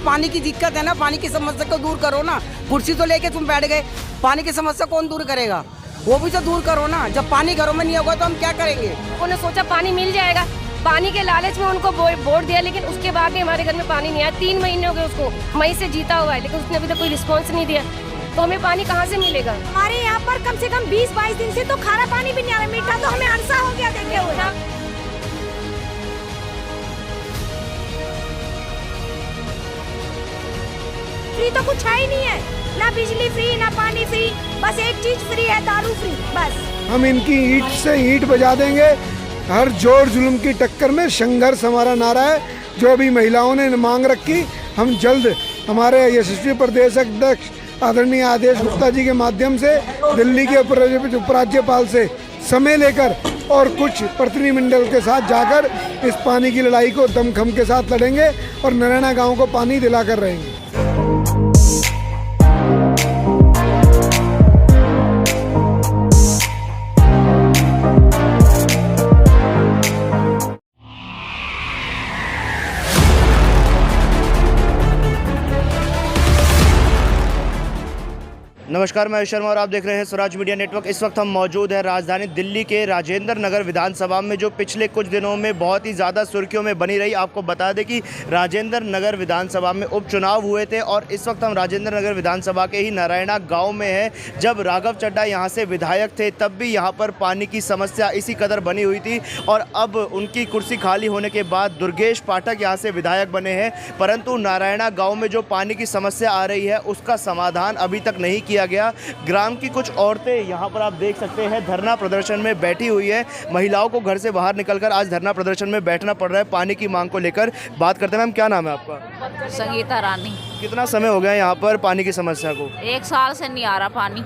पानी की दिक्कत है ना, पानी की समस्या को दूर करो ना। कुर्सी तो लेके तुम बैठ गए, पानी की समस्या कौन दूर करेगा? वो भी तो दूर करो ना। जब पानी घरों में नहीं होगा तो हम क्या करेंगे? उन्होंने सोचा पानी मिल जाएगा, पानी के लालच में उनको वोट दिया, लेकिन उसके बाद भी हमारे घर में पानी नहीं आया। 3 महीने हो गए उसको, मई से जीता हुआ है, लेकिन उसने अभी तक कोई रिस्पॉन्स नहीं दिया। तो हमें पानी कहाँ से मिलेगा? हमारे यहाँ पर कम से कम 20-22 दिन से तो खारा पानी भी नहीं आ रहा, मीठा तो हमें अरसा हो गया देखे हुए। फ्री तो कुछ है ही नहीं है, ना बिजली फ्री, ना पानी फ्री, बस एक चीज फ्री है, दारू फ्री, बस। हम इनकी ईंट से ईंट बजा देंगे। हर जोर जुल्म की टक्कर में संघर्ष हमारा नारा है। जो भी महिलाओं ने मांग रखी, हम जल्द हमारे यशस्वी प्रदेश अध्यक्ष आदरणीय आदेश गुप्ता जी के माध्यम से दिल्ली के उपराज्यपाल से समय लेकर और कुछ प्रतिनिधिमंडल के साथ जाकर इस पानी की लड़ाई को दमखम के साथ लड़ेंगे और नारायणा गांव को पानी दिलाकर रहेंगे। नमस्कार, मैं शर्मा और आप देख रहे हैं स्वराज मीडिया नेटवर्क। इस वक्त हम मौजूद हैं राजधानी दिल्ली के राजेंद्र नगर विधानसभा में, जो पिछले कुछ दिनों में बहुत ही ज़्यादा सुर्खियों में बनी रही। आपको बता दें कि राजेंद्र नगर विधानसभा में उपचुनाव हुए थे और इस वक्त हम राजेंद्र नगर विधानसभा के ही नारायणा गाँव में हैं। जब राघव चड्ढा यहाँ से विधायक थे तब भी यहाँ पर पानी की समस्या इसी कदर बनी हुई थी और अब उनकी कुर्सी खाली होने के बाद दुर्गेश पाठक यहाँ से विधायक बने हैं, परंतु नारायणा गाँव में जो पानी की समस्या आ रही है उसका समाधान अभी तक नहीं किया गया। ग्राम की कुछ औरतें यहाँ पर आप देख सकते हैं धरना प्रदर्शन में बैठी हुई है। महिलाओं को घर से बाहर निकलकर आज धरना प्रदर्शन में बैठना पड़ रहा है पानी की मांग को लेकर। बात करते हैं। मैम, क्या नाम है आपका? संगीता रानी। कितना समय हो गया यहाँ पर पानी की समस्या को? 1 साल से नहीं आ रहा पानी।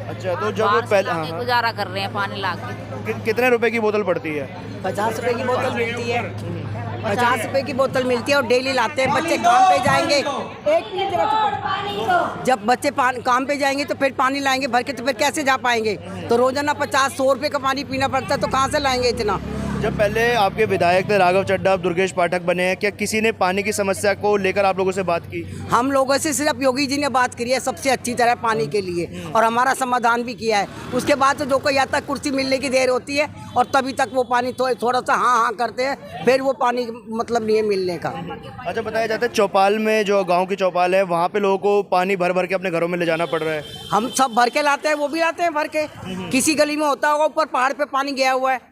अच्छा, तो जब पहले गुजारा कर रहे हैं पानी लाके। कितने रुपए की बोतल पड़ती है? 50 रुपए की बोतल मिलती है, 50 रुपए की बोतल मिलती है और डेली लाते हैं। बच्चे काम पे जाएंगे, एक मिनट जरा चुप। जब बच्चे काम पे जाएंगे तो फिर पानी लाएंगे भर के, तो फिर कैसे जा पाएंगे? तो रोजाना 50-100 रुपए का पानी पीना पड़ता है, तो कहाँ से लाएंगे इतना? जब पहले आपके विधायक थे राघव चड्ढा, अब दुर्गेश पाठक बने हैं, क्या किसी ने पानी की समस्या को लेकर आप लोगों से बात की? हम लोगों से सिर्फ योगी जी ने बात करी है सबसे अच्छी तरह पानी के लिए, और हमारा समाधान भी किया है। उसके बाद तो जो कोई आता है कुर्सी मिलने की देर होती है और तभी तक वो पानी थोड़ा सा हाँ करते हैं, फिर वो पानी मतलब नहीं है मिलने का। अच्छा, बताया जाता है चौपाल में, जो गाँव की चौपाल है, वहाँ पे लोगों को पानी भर भर के अपने घरों में ले जाना पड़ रहा है। हम सब भर के लाते हैं, वो भी लाते हैं भर के। किसी गली में होता होगा ऊपर पहाड़ पे पानी गया हुआ है,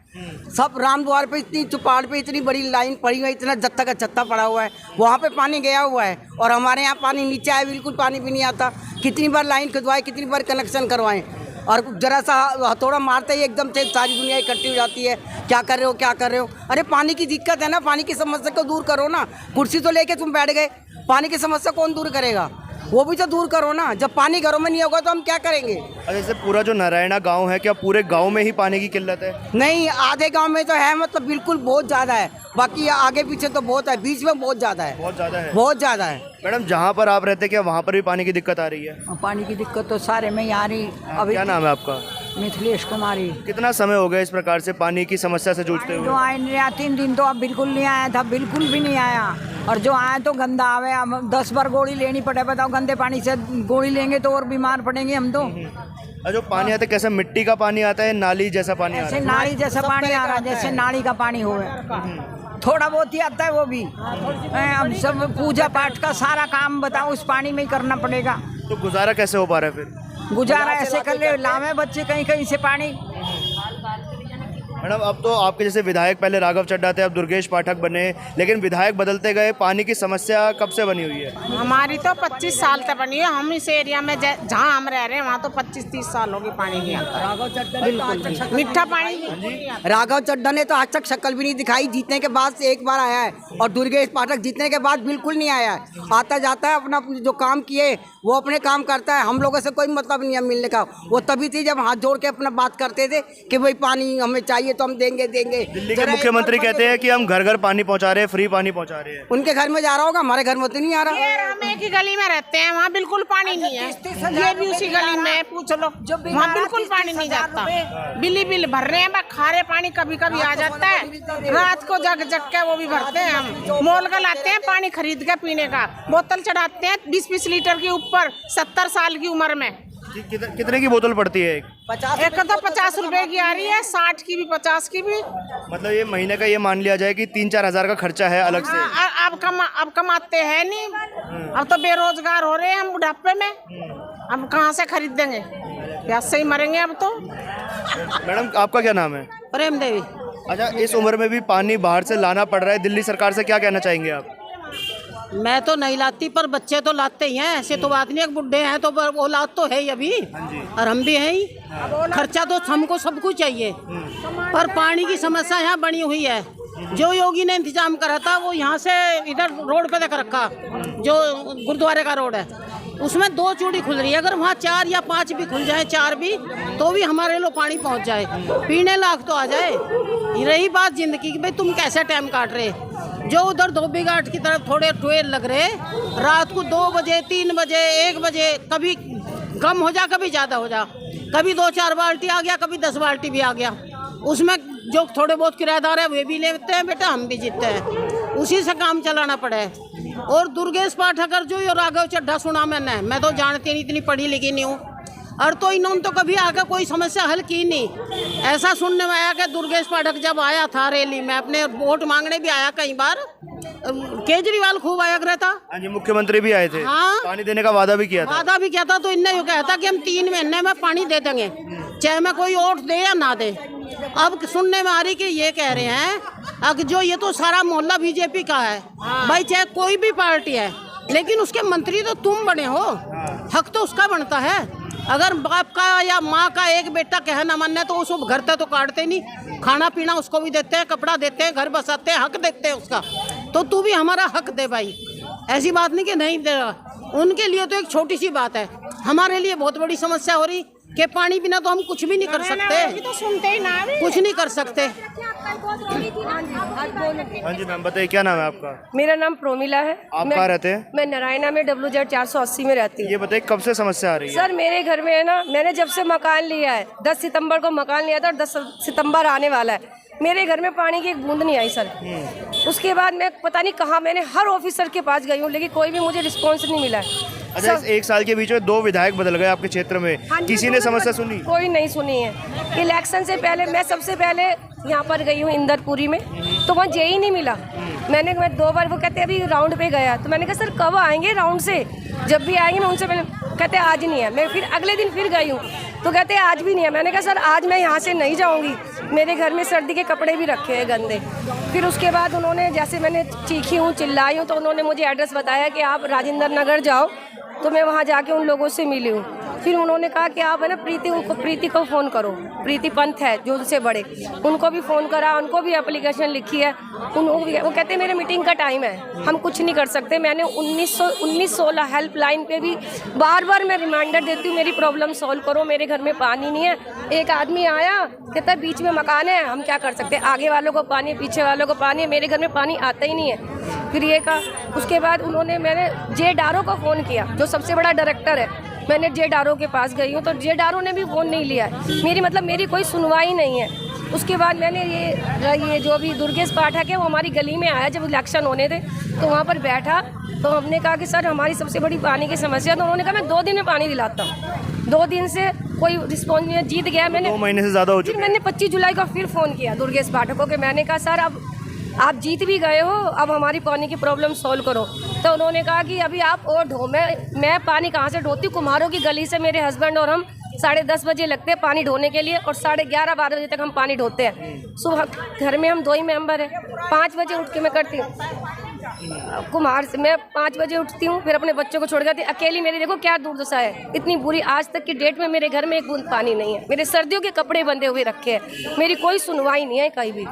सब रामद्वार पे इतनी पहाड़ पे इतनी बड़ी लाइन पड़ी हुई है, इतना जत्था का जत्था पड़ा हुआ है, वहाँ पे पानी गया हुआ है। और हमारे यहाँ पानी नीचे आए, बिल्कुल पानी भी नहीं आता। कितनी बार लाइन खुदवाए, कितनी बार कनेक्शन करवाएं, और जरा सा हथौड़ा मारते ही एकदम से सारी दुनिया इकट्ठी हो जाती है। क्या कर रहे हो, क्या कर रहे हो? अरे पानी की दिक्कत है ना, पानी की समस्या को दूर करो ना। कुर्सी तो लेके तुम बैठ गए, पानी की समस्या कौन दूर करेगा? वो भी तो दूर करो ना। जब पानी घरों में नहीं होगा तो हम क्या करेंगे? जैसे पूरा जो नारायणा गांव है, क्या पूरे गांव में ही पानी की किल्लत है? नहीं, आधे गांव में तो है, मतलब बिल्कुल बहुत ज़्यादा है, बाकी आगे पीछे तो बहुत है, बीच में बहुत ज़्यादा है। बहुत ज़्यादा है, बहुत ज़्यादा है। मैडम, जहाँ पर आप रहते क्या वहाँ पर भी पानी की दिक्कत आ रही है? पानी की दिक्कत तो सारे में ही आ रही। अभी क्या नाम है आपका? मिथिलेश कुमारी। कितना समय हो गया इस प्रकार से पानी की समस्या से जूझते हुए? जो आए नहीं आया 3 दिन तो अब बिल्कुल नहीं आया था, बिल्कुल भी नहीं आया। और जो आए तो गंदा आवे, अब 10 बार गोली लेनी पड़े। बताओ, गंदे पानी से गोली लेंगे तो और बीमार पड़ेंगे हम तो। जो पानी आता है कैसा, मिट्टी का पानी आता है, नाली जैसा पानी आता है? नाली जैसा पानी आ रहा है, जैसे नाली का पानी हो। थोड़ा बहुत ही आता है वो भी। अब सब पूजा पाठ का सारा काम बताओ उस पानी में ही करना पड़ेगा। तो गुजारा कैसे हो पा रहा है फिर? गुजारा ऐसे कर ले, लावे बच्चे कहीं कहीं से पानी। मैडम, अब तो आपके जैसे विधायक पहले राघव चड्ढा थे, अब दुर्गेश पाठक बने, लेकिन विधायक बदलते गए, पानी की समस्या कब से बनी हुई है? हमारी तो 25 साल तक बनी है। हम इस एरिया में जहाँ हम रह रहे हैं वहाँ तो 25-30 साल होगी पानी नहीं आता। राघव चड्ढा बिल्कुल मीठा पानी बिल्कुल नहीं आता। राघव चड्ढा ने तो आज तक शक्ल भी नहीं दिखाई, जीतने के बाद से एक बार आया है, और दुर्गेश पाठक जीतने के बाद बिल्कुल नहीं आया है। आता जाता है, अपना जो काम किए वो अपने काम करता है, हम लोगों से कोई मतलब नहीं है मिलने का। वो तभी थी जब हाथ जोड़ के अपना बात करते थे कि भाई पानी हमें चाहिए, चाहिए तो हम देंगे देंगे। दिल्ली के जरा मुख्यमंत्री एक बार कहते हैं कि हम घर घर पानी पहुंचा रहे हैं, फ्री पानी पहुंचा रहे हैं। उनके घर में जा रहा होगा, हमारे घर में तो नहीं आ रहा। यार हम एक ही गली में रहते हैं, वहाँ बिल्कुल पानी नहीं है। ये भी उसी गली में है, पूछ लो, वहाँ बिल्कुल पानी नहीं जाता। बिल भर रहे हैं, खारे पानी कभी कभी आ जाता है, रात को जग जग के वो भी भरते हैं। हम मोल का लाते हैं पानी खरीद के पीने का, बोतल चढ़ाते हैं 20-20 लीटर के ऊपर 70 साल की उम्र में। कितने की बोतल पड़ती है? एक तो 50 रुपए की आ रही है, 60 की भी 50 की भी। मतलब ये महीने का ये मान लिया जाए कि 3-4 हजार का खर्चा है अलग से। अब कमाते हैं नहीं, अब तो बेरोजगार हो रहे हैं हम बुढ़ापे में, अब कहाँ से खरीद देंगे, प्यास से ही मरेंगे अब तो। मैडम आपका क्या नाम है? प्रेम देवी। अच्छा, इस उम्र में भी पानी बाहर से लाना पड़ रहा है, दिल्ली सरकार से क्या कहना चाहेंगे आप? मैं तो नहीं लाती, पर बच्चे तो लाते ही हैं, ऐसे तो बात नहीं है। बुढ़े हैं तो वो लात तो है ही अभी, और हम भी हैं ही। खर्चा तो हमको सब कुछ चाहिए, पर पानी की समस्या यहाँ बनी हुई है। जो योगी ने इंतजाम करा था वो यहाँ से इधर रोड पे देख रखा, जो गुरुद्वारे का रोड है, उसमें 2 चूड़ी खुल रही है। अगर वहाँ 4 या 5 भी खुल जाए, 4 भी, तो भी हमारे लोग पानी पहुँच जाए, पीने लायक तो आ जाए। रही बात जिंदगी की, भाई तुम कैसे टाइम काट रहे, जो उधर धोबी घाट की तरफ थोड़े टुएल लग रहे, रात को 2 बजे 3 बजे 1 बजे, कभी कम हो जा कभी ज़्यादा हो जा, कभी 2-4 बाल्टी आ गया, कभी 10 बाल्टी भी आ गया। उसमें जो थोड़े बहुत किराएदार है वे भी लेते हैं बेटा, हम भी जीतते हैं, उसी से काम चलाना पड़े। और दुर्गेश पाठक जो ये राघव चड्ढा सुना मैंने, मैं तो जानती नहीं, इतनी पढ़ी लिखी नहीं हूँ, और तो इन्होंने तो कभी आकर कोई समस्या हल की नहीं। ऐसा सुनने में आया कि दुर्गेश पाठक जब आया था रैली में, अपने वोट मांगने भी आया कई बार, केजरीवाल खूब आया करता। हाँ जी, मुख्यमंत्री भी आए थे। हाँ, पानी देने का वादा भी किया था। तो इनने यूँ कहा था कि हम 3 महीने में पानी दे देंगे, चाहे मैं कोई वोट दे या ना दे। अब सुनने में आ रही कि ये कह रहे हैं कि जो ये तो सारा मोहल्ला बीजेपी का है। भाई चाहे कोई भी पार्टी है, लेकिन उसके मंत्री तो तुम बने हो, हक तो उसका बनता है। अगर बाप का या माँ का एक बेटा कहे न मानने तो उसको घर तक तो काटते नहीं, खाना पीना उसको भी देते हैं, कपड़ा देते हैं, घर बसाते हैं, हक देते हैं उसका। तो तू भी हमारा हक दे भाई, ऐसी बात नहीं कि नहीं दे रहा। उनके लिए तो एक छोटी सी बात है, हमारे लिए बहुत बड़ी समस्या हो रही कि पानी बिना तो हम कुछ भी नहीं कर सकते, तो सुनते ही ना, कुछ नहीं कर सकते। हाँ जी मैम, बताइए क्या नाम है आपका? मेरा नाम प्रोमिला है। आप कहाँ रहते हैं? मैं नारायणा में WZ 480 में रहती हूँ। ये बताइए कब से समस्या आ रही है? सर मेरे घर में है ना, मैंने जब से मकान लिया है, 10 सितंबर को मकान लिया था और 10 सितंबर आने वाला है, मेरे घर में पानी की एक बूंद नहीं आई सर। उसके बाद मैं पता नहीं कहाँ, मैंने हर ऑफिसर के पास गई हूँ, लेकिन कोई भी मुझे रिस्पॉन्स नहीं मिला है। अच्छा, इस 1 साल के बीच में 2 विधायक बदल गए आपके क्षेत्र में, किसी ने समस्या सुनी? कोई नहीं सुनी है। इलेक्शन से पहले मैं सबसे पहले यहाँ पर गई हूँ इंदरपुरी में, तो वहाँ जेई नहीं मिला। मैं 2 बार, वो कहते अभी राउंड पे गया, तो मैंने कहा सर कब आएंगे राउंड से, जब भी आएंगे मैं उनसे पहले, कहते आज नहीं है। मैं फिर अगले दिन फिर गई हूँ, तो कहते आज भी नहीं है। मैंने कहा सर आज मैं यहाँ से नहीं जाऊँगी, मेरे घर में सर्दी के कपड़े भी रखे हैं गंदे। फिर उसके बाद उन्होंने, जैसे मैंने चीखी हूँ चिल्लाई हूँ, तो उन्होंने मुझे एड्रेस बताया कि आप राजेंद्र नगर जाओ, तो मैं वहाँ जाके उन लोगों से मिली हूँ। फिर उन्होंने कहा कि आप है ना प्रीति को फ़ोन करो, प्रीति पंत है जो उनसे बड़े, उनको भी फ़ोन करा, उनको भी एप्लीकेशन लिखी है। वो कहते मेरे मीटिंग का टाइम है, हम कुछ नहीं कर सकते। मैंने 1916 हेल्पलाइन पे भी बार बार मैं रिमाइंडर देती हूँ, मेरी प्रॉब्लम सॉल्व करो, मेरे घर में पानी नहीं है। एक आदमी आया, कहता है बीच में मकान है, हम क्या कर सकते हैं, आगे वालों को पानी, पीछे वालों को पानी, मेरे घर में पानी आता ही नहीं है। फिर ये कहा, उसके बाद मैंने JDRO को फ़ोन किया, जो सबसे बड़ा डायरेक्टर है। मैंने JDRO के पास गई हूँ, तो JDRO ने भी फ़ोन नहीं लिया है, मेरी कोई सुनवाई नहीं है। उसके बाद मैंने ये जो भी दुर्गेश पाठक है, वो हमारी गली में आया जब इलेक्शन होने थे, तो वहाँ पर बैठा, तो हमने कहा कि सर हमारी सबसे बड़ी पानी की समस्या। तो उन्होंने कहा मैं 2 दिन में पानी दिलाता हूँ। 2 दिन से कोई रिस्पॉन्स नहीं है, जीत गया। मैंने 2 महीने से ज़्यादा हो चुका। फिर मैंने 25 जुलाई को फिर फ़ोन किया दुर्गेश पाठक को, कि मैंने कहा सर अब आप जीत भी गए हो, अब हमारी पानी की प्रॉब्लम सॉल्व करो। तो उन्होंने कहा कि अभी आप और ढो, मैं पानी कहाँ से ढोती हूँ, कुम्हारों की गली से मेरे हस्बैंड और हम 10:30 बजे लगते हैं पानी ढोने के लिए, और 11:30-12 बजे तक हम पानी ढोते हैं। सुबह घर में हम 2 ही मेंबर हैं, 5 बजे उठ के मैं करती हूँ। कुम्हार से मैं 5 बजे उठती हूँ, फिर अपने बच्चों को छोड़ कर अकेली। मेरी देखो क्या दुर्दशा है, इतनी बुरी। आज तक की डेट में मेरे घर में एक बूंद पानी नहीं है। मेरे सर्दियों के कपड़े बंधे हुए रखे हैं। मेरी कोई सुनवाई नहीं है कहीं भी।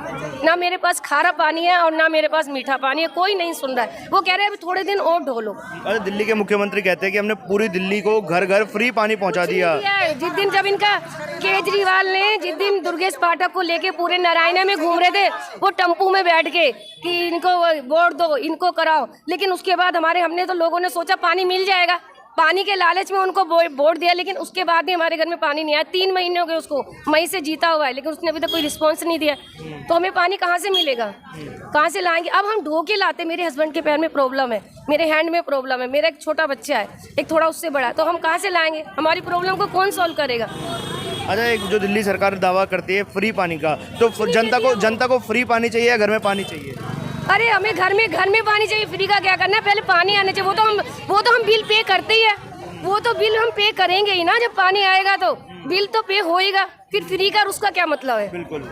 ना मेरे पास खारा पानी है और ना मेरे पास मीठा पानी है। कोई नहीं सुन रहा है। वो कह रहे हैं अभी थोड़े दिन और ढो लो। अरे दिल्ली के मुख्यमंत्री कहते हैं कि हमने पूरी दिल्ली को घर घर फ्री पानी पहुंचा दिया। जिस दिन जब इनका केजरीवाल ने जिस दिन दुर्गेश पाठक को लेके पूरे नारायण में घूम रहे थे, वो टम्पू में बैठ के कि इनको वोट दो, इनको कराओ, लेकिन उसके बाद हमने तो लोगों ने सोचा पानी मिल जाएगा, पानी के लालच में उनको वोट दिया, लेकिन उसके बाद भी हमारे घर में पानी नहीं आया। 3 महीने हो गए उसको, मई से जीता हुआ है, लेकिन उसने अभी तक कोई रिस्पॉन्स नहीं दिया। तो हमें पानी कहाँ से मिलेगा, कहाँ से लाएंगे? अब हम ढो के लाते। मेरे हस्बैंड के पैर में प्रॉब्लम है, मेरे हैंड में प्रॉब्लम है, मेरा एक छोटा बच्चा है, एक थोड़ा उससे बड़ा है, तो हम कहाँ से लाएंगे? हमारी प्रॉब्लम को कौन सॉल्व करेगा? अच्छा, एक जो दिल्ली सरकार दावा करती है फ्री पानी का, तो जनता को फ्री पानी चाहिए या घर में पानी चाहिए? अरे हमें घर में पानी चाहिए। फ्री का क्या करना है? पहले पानी आना चाहिए। वो तो हम बिल पे करते ही है। वो तो बिल हम पे करेंगे ही ना, जब पानी आएगा तो बिल तो पे होएगा। फिर फ्री का उसका क्या मतलब है? बिल्कुल,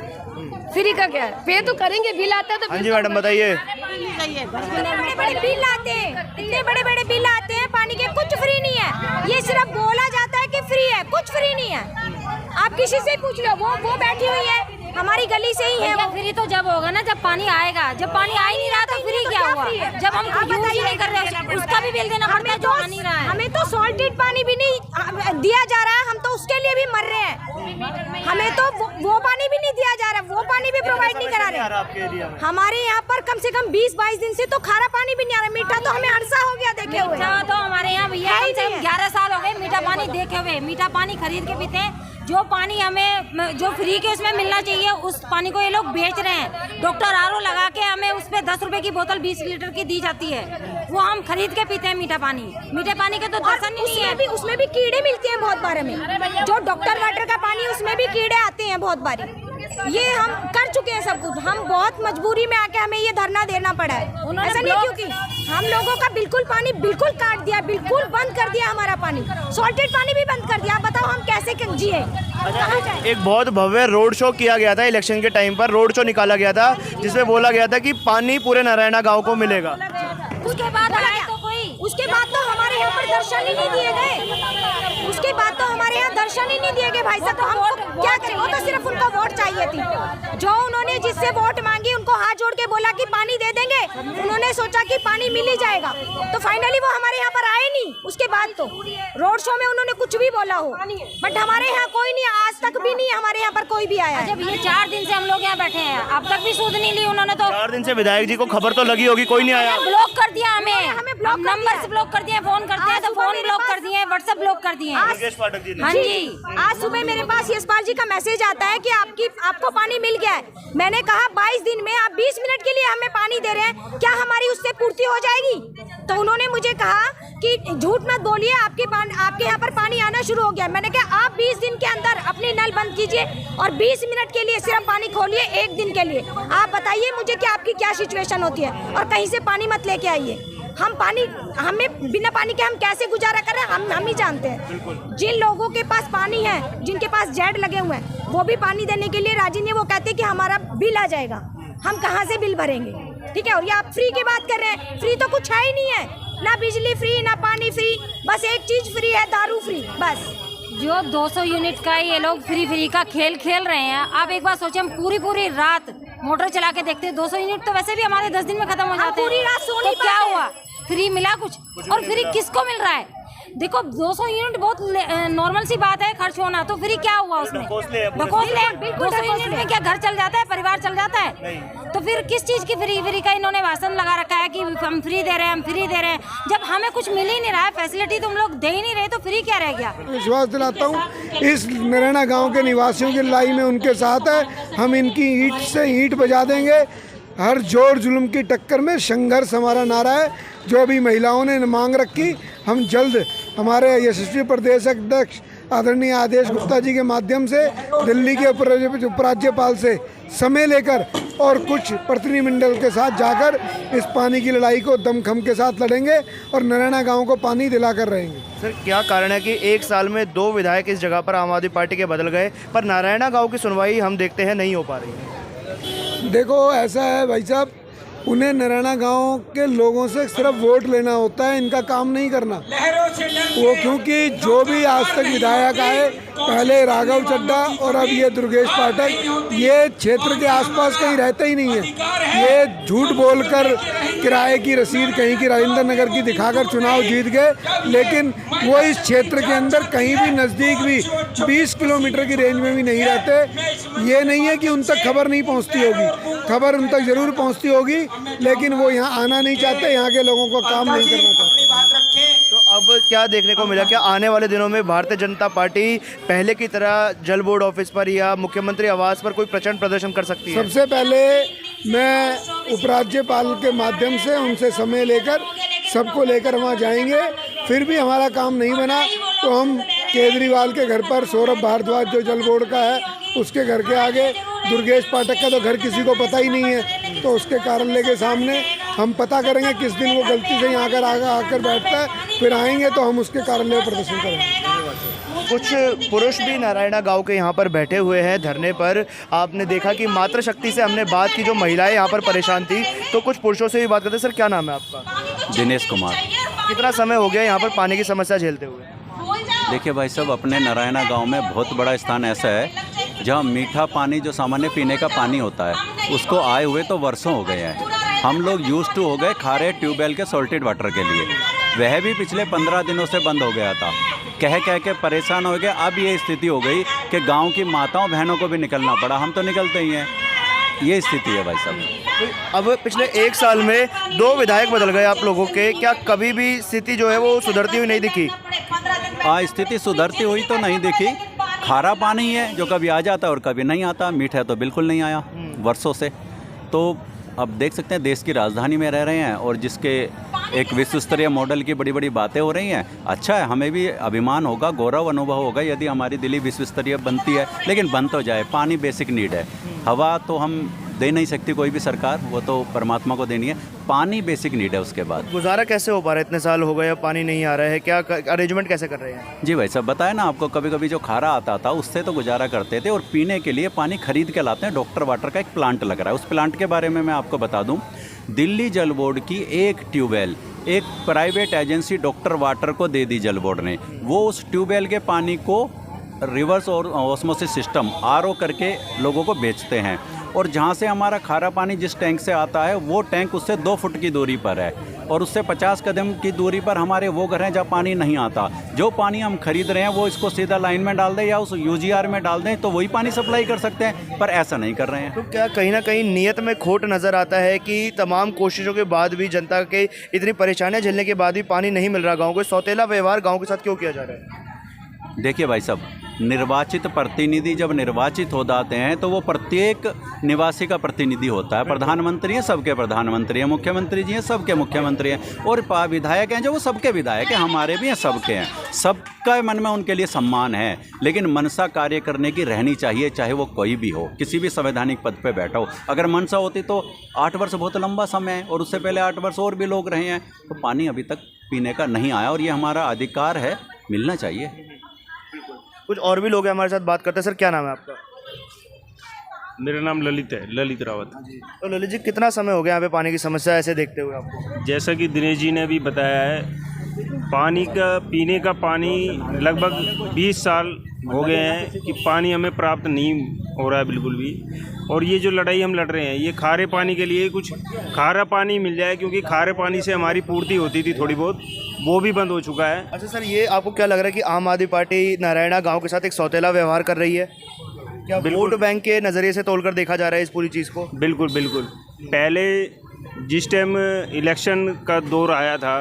फ्री का क्या है? पे तो करेंगे, बिल आता है तो। हाँ जी मैडम बताइए। बड़े बड़े बिल आते हैं, इतने बड़े बड़े बिल आते हैं पानी के, कुछ फ्री नहीं है। ये सिर्फ बोला जाता है कि फ्री है, कुछ फ्री नहीं है। आप किसी से पूछ लो, वो बैठी हुई है, हमारी गली से ही है। वो फ्री तो जब होगा ना जब पानी आएगा। जब पानी आ ही नहीं रहा तो फ्री क्या हुआ? जब हम यूज ही नहीं कर रहे उसका भी बिल देना पड़ता है जो आ नहीं रहा है। हमें तो सॉल्टेड पानी भी नहीं दिया जा रहा है, हम तो उसके लिए भी मर रहे हैं। हमें तो वो पानी भी नहीं दिया जा रहा, वो पानी भी प्रोवाइड नहीं करा रहे। हमारे यहाँ पर कम से कम 20-22 दिन से तो खारा पानी भी नहीं आ रहा। मीठा तो हमें अरसा हो गया देखे हुए। तो हमारे यहाँ भैया 11 साल हो गए मीठा पानी देखे हुए। मीठा पानी खरीद के पीते हैं। जो पानी हमें जो फ्री के उसमें मिलना चाहिए उस पानी को ये लोग बेच रहे हैं। डॉक्टर आरओ लगा के हमें उस पे 10 रुपए की बोतल 20 लीटर की दी जाती है, वो हम खरीद के पीते हैं मीठा पानी। मीठे पानी के तो दर्शन ही नहीं है। उसमें भी कीड़े मिलते हैं बहुत बार हमें। जो डॉक्टर वाटर का पानी उसमें भी कीड़े आते हैं बहुत बारी। ये हम कर चुके हैं सब कुछ। हम बहुत मजबूरी में आके हमें ये धरना देना पड़ा है। ऐसा नहीं क्योंकि हम लोगों का बिल्कुल पानी बिल्कुल काट दिया, बिल्कुल बंद कर दिया हमारा पानी। सॉल्टेड पानी भी बंद कर दिया। आप बताओ हम कैसे जिए? एक बहुत भव्य रोड शो किया गया था इलेक्शन के टाइम पर। रोड शो निकाला गया था जिसमें बोला गया था कि पानी पूरे नारायणा गांव को मिलेगा। उसके बाद उसके बाद तो हमारे यहाँ पर दर्शन ही नहीं दिए गए। उसके बाद तो हमारे यहाँ दर्शन ही नहीं दिए गए भाई साहब। तो हम क्या करें? वो तो सिर्फ उनको वोट चाहिए थी। जो उन्होंने जिससे वोट मांगी उनको हाथ जोड़ के बोला कि पानी दे देंगे। उन्होंने सोचा कि पानी मिल ही जाएगा, तो फाइनली वो हमारे यहाँ पर आए नहीं। उसके बाद तो रोड शो में उन्होंने कुछ भी बोला हो, बट हमारे यहाँ कोई नहीं, आज तक भी नहीं हमारे यहाँ पर कोई भी आया है। जब ये 4 दिन से हम लोग यहाँ बैठे हैं, अब तक भी सूद नहीं ली उन्होंने। तो 4 दिन से विधायक जी को खबर तो लगी होगी, कोई नहीं आया। ब्लॉक कर दिया हमें नंबर से ब्लॉक कर दिया। फोन करते हैं तो फोन ब्लॉक कर दिए, व्हाट्सएप ब्लॉक कर दिए। हाँ जी, आज सुबह मेरे पास यशपाल जी का मैसेज आता है कि आपको पानी मिल गया है। मैंने कहा 22 दिन में आप 20 मिनट के लिए हमें पानी दे रहे हैं, क्या हमारी उससे पूर्ति हो जाएगी? तो उन्होंने मुझे कहा कि झूठ मत बोलिए, आपके यहाँ पर पानी आना शुरू हो गया। मैंने कहा आप 20 दिन के अंदर अपनी नल बंद कीजिए और 20 मिनट के लिए सिर्फ पानी खोलिए, 1 दिन के लिए। आप बताइए मुझे कि आपकी क्या सिचुएशन होती है, और कहीं से पानी मत लेके आइए। हमें बिना पानी के हम कैसे गुजारा कर रहे हैं हम ही जानते हैं। जिन लोगों के पास पानी है, जिनके पास जेड लगे हुए हैं, वो भी पानी देने के लिए राजी नहीं। वो कहते हैं कि हमारा बिल आ जाएगा, हम कहाँ से बिल भरेंगे? ठीक है, और ये आप फ्री की बात कर रहे हैं। फ्री तो कुछ है ही नहीं है, ना बिजली फ्री, ना पानी फ्री, बस एक चीज फ्री है, दारू फ्री, बस। जो 200 यूनिट का ये लोग फ्री का खेल खेल रहे हैं। आप एक बार सोचिए, हम पूरी रात मोटर चला के देखते हैं। 200 यूनिट तो वैसे भी हमारे 10 दिन में खत्म हो जाते हैं। पूरी रात सो नहीं तो क्या हुआ? फ्री मिला कुछ? और फ्री किसको मिल रहा है? देखो 200 यूनिट बहुत नॉर्मल सी बात है खर्च होना, तो फ्री क्या हुआ उसमें? 200 यूनिट में क्या घर चल जाता है, परिवार चल जाता है? तो फिर किस चीज की फ्री का इन्होंने भाषण लगा रखा है कि हम फ्री दे रहे हैं, हम फ्री दे रहे हैं। जब हमें कुछ मिल ही नहीं रहा है, फैसिलिटी तुम लोग दे ही नहीं रहे, तो फ्री क्या रह गया? विश्वास दिलाता हूँ इस नारायणा गांव के निवासियों की लड़ाई में उनके साथ है। हम इनकी ईंट से ईंट बजा देंगे। हर जोर जुल्म की टक्कर में संघर्ष हमारा नारा है। जो भी महिलाओं ने मांग रखी, हम जल्द हमारे यशस्वी प्रदेश अध्यक्ष आदरणीय आदेश गुप्ता जी के माध्यम से दिल्ली के उपराज्यपाल से समय लेकर और कुछ प्रतिनिधिमंडल के साथ जाकर इस पानी की लड़ाई को दमखम के साथ लड़ेंगे और नारायणा गांव को पानी दिलाकर रहेंगे। सर, क्या कारण है कि 1 साल में 2 विधायक इस जगह पर आम आदमी पार्टी के बदल गए, पर नारायणा गांव की सुनवाई हम देखते हैं नहीं हो पा रही है? देखो ऐसा है भाई साहब, उन्हें नरैना गांव के लोगों से सिर्फ वोट लेना होता है, इनका काम नहीं करना वो, क्योंकि जो भी आज तक विधायक आए, पहले राघव चड्ढा और अब ये दुर्गेश पाठक, ये क्षेत्र के आसपास कहीं रहते ही नहीं है। ये झूठ बोलकर किराए की रसीद कहीं की राजेंद्र नगर की दिखाकर चुनाव जीत गए, लेकिन वो इस क्षेत्र के अंदर कहीं भी नज़दीक भी 20 किलोमीटर की रेंज में भी नहीं रहते। ये नहीं है कि उन तक खबर नहीं पहुंचती होगी, खबर उन तक ज़रूर पहुंचती होगी, लेकिन वो यहाँ आना नहीं चाहते, यहाँ के लोगों को काम नहीं करना चाहते। तो अब क्या देखने को मिला, क्या आने वाले दिनों में भारतीय जनता पार्टी पहले की तरह जल बोर्ड ऑफिस पर या मुख्यमंत्री आवास पर कोई प्रचंड प्रदर्शन कर सकती है? सबसे पहले मैं उपराज्यपाल के माध्यम से उनसे समय लेकर सबको लेकर वहाँ जाएंगे। फिर भी हमारा काम नहीं बना तो हम केजरीवाल के घर पर, सौरभ भारद्वाज जो जल बोर्ड का है उसके घर के आगे, दुर्गेश पाठक का तो घर किसी को पता ही नहीं है, तो उसके कार्यालय के सामने हम पता करेंगे किस दिन वो गलती से यहाँ आकर बैठता है, फिर आएंगे तो हम उसके कार्यालय में प्रदर्शन करेंगे। कुछ पुरुष भी नारायणा गांव के यहाँ पर बैठे हुए हैं धरने पर। आपने देखा कि मातृशक्ति से हमने बात की, जो महिलाएं यहाँ पर परेशान थी, तो कुछ पुरुषों से भी बात करते हैं। सर क्या नाम है आपका? दिनेश कुमार। कितना समय हो गया यहाँ पर पानी की समस्या झेलते हुए? देखिए भाई साहब, अपने नारायणा गांव में बहुत बड़ा स्थान ऐसा है जहां मीठा पानी, जो सामान्य पीने का पानी होता है, उसको आए हुए तो वर्षों हो गए हैं। हम लोग यूज्ड टू हो गए खारे ट्यूबवेल के सॉल्टेड वाटर के लिए, वह भी पिछले 15 दिनों से बंद हो गया था। कह के परेशान हो गए। अब ये स्थिति हो गई कि गांव की माताओं बहनों को भी निकलना पड़ा, हम तो निकलते ही हैं। ये स्थिति है भाई साहब। अब पिछले 1 साल में 2 विधायक बदल गए आप लोगों के, क्या कभी भी स्थिति जो है वो सुधरती हुई नहीं दिखी? स्थिति सुधरती हुई तो नहीं दिखी। खारा पानी है जो कभी आ जाता है और कभी नहीं आता, मीठा तो बिल्कुल नहीं आया वर्षों से। तो अब देख सकते हैं देश की राजधानी में रह रहे हैं और जिसके एक विश्व स्तरीय मॉडल की बड़ी बड़ी बातें हो रही हैं। अच्छा है, हमें भी अभिमान होगा, गौरव अनुभव होगा यदि हमारी दिल्ली विश्व स्तरीय बनती है, लेकिन बन तो जाए। पानी बेसिक नीड है, हवा तो हम दे नहीं सकती कोई भी सरकार, वो तो परमात्मा को देनी है। पानी बेसिक नीड है। उसके बाद गुजारा कैसे हो पा रहा है? इतने साल हो गए अब पानी नहीं आ रहा है, क्या अरेंजमेंट कैसे कर रहे हैं? जी भाई साहब, बताया ना आपको, कभी कभी जो खारा आता था उससे तो गुजारा करते थे, और पीने के लिए पानी खरीद के लाते हैं। डॉक्टर वाटर का एक प्लांट लग रहा है, उस प्लांट के बारे में मैं आपको बता दूं। दिल्ली जल बोर्ड की एक ट्यूबवेल एक प्राइवेट एजेंसी डॉक्टर वाटर को दे दी जल बोर्ड ने। वो उस ट्यूबवेल के पानी को रिवर्स और ऑस्मोसिस सिस्टम RO करके लोगों को बेचते हैं। और जहाँ से हमारा खारा पानी जिस टैंक से आता है, वो टैंक उससे 2 फुट की दूरी पर है, और उससे 50 कदम की दूरी पर हमारे वो घर हैं जहाँ पानी नहीं आता। जो पानी हम खरीद रहे हैं वो इसको सीधा लाइन में डाल दें या उस UGR में डाल दें तो वही पानी सप्लाई कर सकते हैं, पर ऐसा नहीं कर रहे हैं। तो क्या कहीं ना कहीं नीयत में खोट नज़र आता है कि तमाम कोशिशों के बाद भी, जनता के इतनी परेशानियाँ झेलने के बाद भी पानी नहीं मिल रहा? गाँव को सौतेला व्यवहार गाँव के साथ क्यों किया जा रहा है? देखिए भाई साहब, निर्वाचित प्रतिनिधि जब निर्वाचित हो जाते हैं तो वो प्रत्येक निवासी का प्रतिनिधि होता है। प्रधानमंत्री है, सबके प्रधानमंत्री हैं, मुख्यमंत्री जी हैं, सबके मुख्यमंत्री हैं, और विधायक हैं जो वो सबके विधायक हैं, हमारे भी हैं, सबके हैं। सबका मन में उनके लिए सम्मान है, लेकिन मनसा कार्य करने की रहनी चाहिए, चाहे वो कोई भी हो, किसी भी संवैधानिक पद पर बैठा हो। अगर मनसा होती तो 8 वर्ष बहुत लंबा समय है, और उससे पहले 8 वर्ष और भी लोग रहे हैं, तो पानी अभी तक पीने का नहीं आया, और ये हमारा अधिकार है, मिलना चाहिए। कुछ और भी लोग हैं हमारे साथ, बात करते हैं। सर क्या नाम है आपका? मेरा नाम ललित है, ललित रावत। तो ललित जी, कितना समय हो गया यहाँ पे पानी की समस्या ऐसे देखते हुए आपको? जैसा कि दिनेश जी ने भी बताया है, पानी का, पीने का पानी लगभग 20 साल हो गए हैं कि पानी हमें प्राप्त नहीं हो रहा है बिल्कुल भी। और ये जो लड़ाई हम लड़ रहे हैं, ये खारे पानी के लिए, कुछ खारा पानी मिल जाए, क्योंकि खारे पानी से हमारी पूर्ति होती थी थोड़ी बहुत, वो भी बंद हो चुका है। अच्छा सर, ये आपको क्या लग रहा है कि आम आदमी पार्टी नारायणा गांव के साथ एक सौतेला व्यवहार कर रही है? क्या वोट बैंक के नज़रिए से तोड़कर देखा जा रहा है इस पूरी चीज़ को? बिल्कुल बिल्कुल। पहले जिस टाइम इलेक्शन का दौर आया था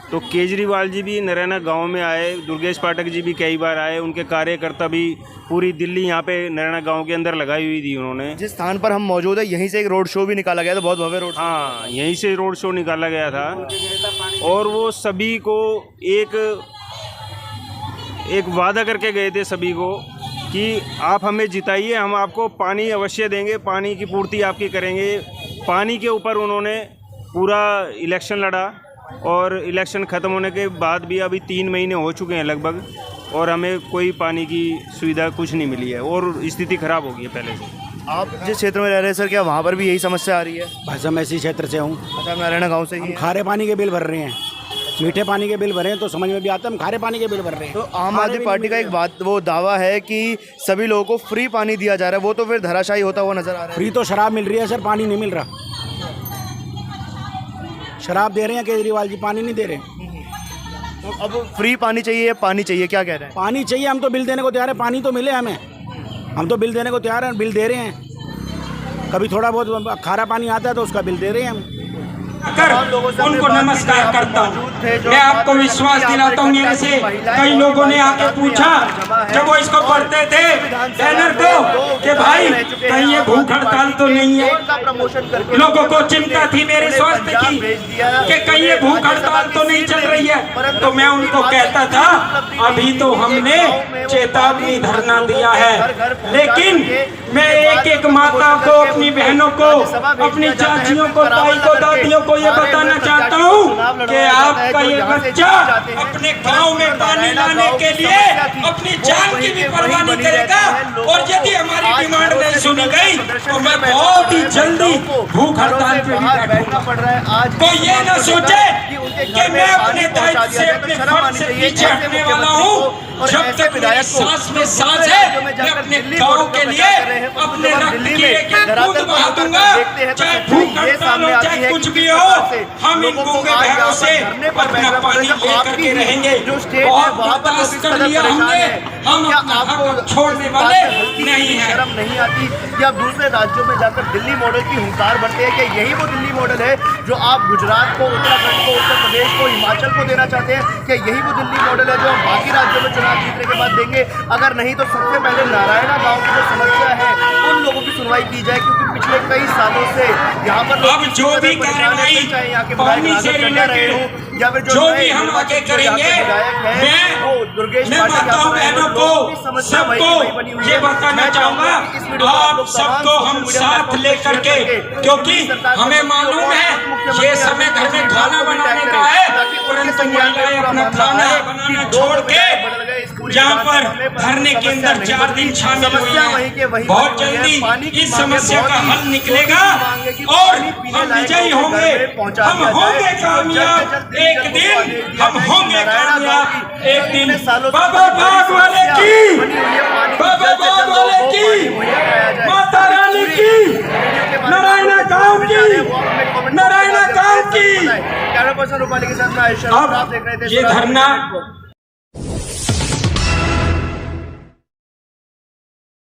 तो केजरीवाल जी भी नारायणा गांव में आए, दुर्गेश पाठक जी भी कई बार आए, उनके कार्यकर्ता भी पूरी दिल्ली यहाँ पे नारायणा गांव के अंदर लगाई हुई थी उन्होंने। जिस स्थान पर हम मौजूद है, यहीं से एक रोड शो भी निकाला गया था, बहुत भव्य रोड। हाँ, यहीं से रोड शो निकाला गया था, और वो सभी को एक वादा करके गए थे सभी को कि आप हमें जिताइए, हम आपको पानी अवश्य देंगे, पानी की पूर्ति आपकी करेंगे। पानी के ऊपर उन्होंने पूरा इलेक्शन लड़ा, और इलेक्शन ख़त्म होने के बाद भी अभी 3 महीने हो चुके हैं लगभग, और हमें कोई पानी की सुविधा कुछ नहीं मिली है, और स्थिति ख़राब हो गई है पहले से। आप जिस क्षेत्र में रह रहे हैं सर, क्या वहाँ पर भी यही समस्या आ रही है? भाई साहब मैं इसी क्षेत्र से हूँ। अच्छा, नारायणा गाँव से ही हैं। खारे पानी के बिल भर रहे हैं, मीठे पानी के बिल भरे हैं तो समझ में भी आता है, हम खारे पानी के बिल भर रहे हैं। तो आम आदमी पार्टी का एक बात वो दावा है कि सभी लोगों को फ्री पानी दिया जा रहा है, वो तो फिर धराशायी होता हुआ नजर आ रहा है। फ्री तो शराब मिल रही है सर, पानी नहीं मिल रहा। शराब दे रहे हैं केजरीवाल जी, पानी नहीं दे रहे। तो अब फ्री पानी चाहिए, पानी चाहिए, क्या कह रहे हैं? पानी चाहिए, हम तो बिल देने को तैयार है, पानी तो मिले हमें, हम तो बिल देने को तैयार हैं, बिल दे रहे हैं। कभी थोड़ा बहुत खारा पानी आता है तो उसका बिल दे रहे हैं हम। उनको नमस्कार करता हूँ। मैं आपको विश्वास दिलाता हूँ, मेरे से कई लोगों ने आके पूछा जब वो इसको पढ़ते थे बैनर को कि भाई कहीं ये भूख हड़ताल तो नहीं है। लोगों को चिंता थी मेरे स्वास्थ्य की कि कहीं ये भूख हड़ताल तो नहीं चल रही है। तो मैं उनको कहता था अभी तो हमने चेतावनी धरना दिया है, लेकिन मैं एक एक माता को, अपनी बहनों को, अपनी चाचियों को, ताई को, दादियों को ये बताना चाहता हूँ कि आपका ये बच्चा अपने गांव में पानी लाने के लिए अपनी जान की भी परवाह नहीं करेगा। और यदि हमारी डिमांड नहीं सुनी गई तो मैं बहुत ही जल्दी भूख हड़ताल पे भी बैठूंगा। कोई ये ना सोचे कि मैं अपने दायित्व से, अपने फर्ज से पीछे हटने वाला हूँ। जब तक मेरी सांस में सांस है, मैं अपने गांव के लिए अपने रक्त की एक बूंद बहा दूंगा, चाहे भूख हड़ताल हो, चाहे कुछ भी हो। हम इन गूंगे बहरों से अपना पानी लेकर के रहेंगे। बहुत बर्दाश्त कर लिया हमने, हम आपको छोड़ने वाले नहीं है। शर्म नहीं आती कि आप दूसरे राज्यों में जाकर दिल्ली मॉडल की हुंकार भरते हैं? कि यही वो दिल्ली मॉडल है जो आप गुजरात को, उत्तराखंड को, उत्तर प्रदेश को, हिमाचल को देना चाहते हैं? कि यही वो दिल्ली मॉडल है जो हम बाकी राज्यों में चुनाव जीतने के बाद देंगे? अगर नहीं तो सबसे पहले नारायणा गांव की जो समस्या है उन लोगों की सुनवाई की जाए, क्योंकि पिछले कई सालों से यहाँ पर अब जो भी कार्रवाई पानी से रिलेटेड जो भी हम आगे करेंगे, मैं माताओं बहनों को, सबको ये बताना चाहूँगा, आप सबको हम साथ लेकर के, क्योंकि हमें मालूम है ये समय घर में खाना बनाने का है, परंतु महिलाएं अपना खाना बनाना छोड़ के यहाँ पर धरने के अंदर 4 दिन शामिल हुई हैं। बहुत जल्दी इस समस्या का हल निकलेगा और हम विजयी होंगे, हम होंगे कामयाब। एक दिन हम होंगे कामयाब, एक दिन। बाबा बाग वाले की, बाबा बाग वाले की, माता रानी की, नारायणा गांव की, नारायणा गांव की। कैमरा पर्सन रूपाली के साथ मैं आयुष, आप देख रहे थे ये धरना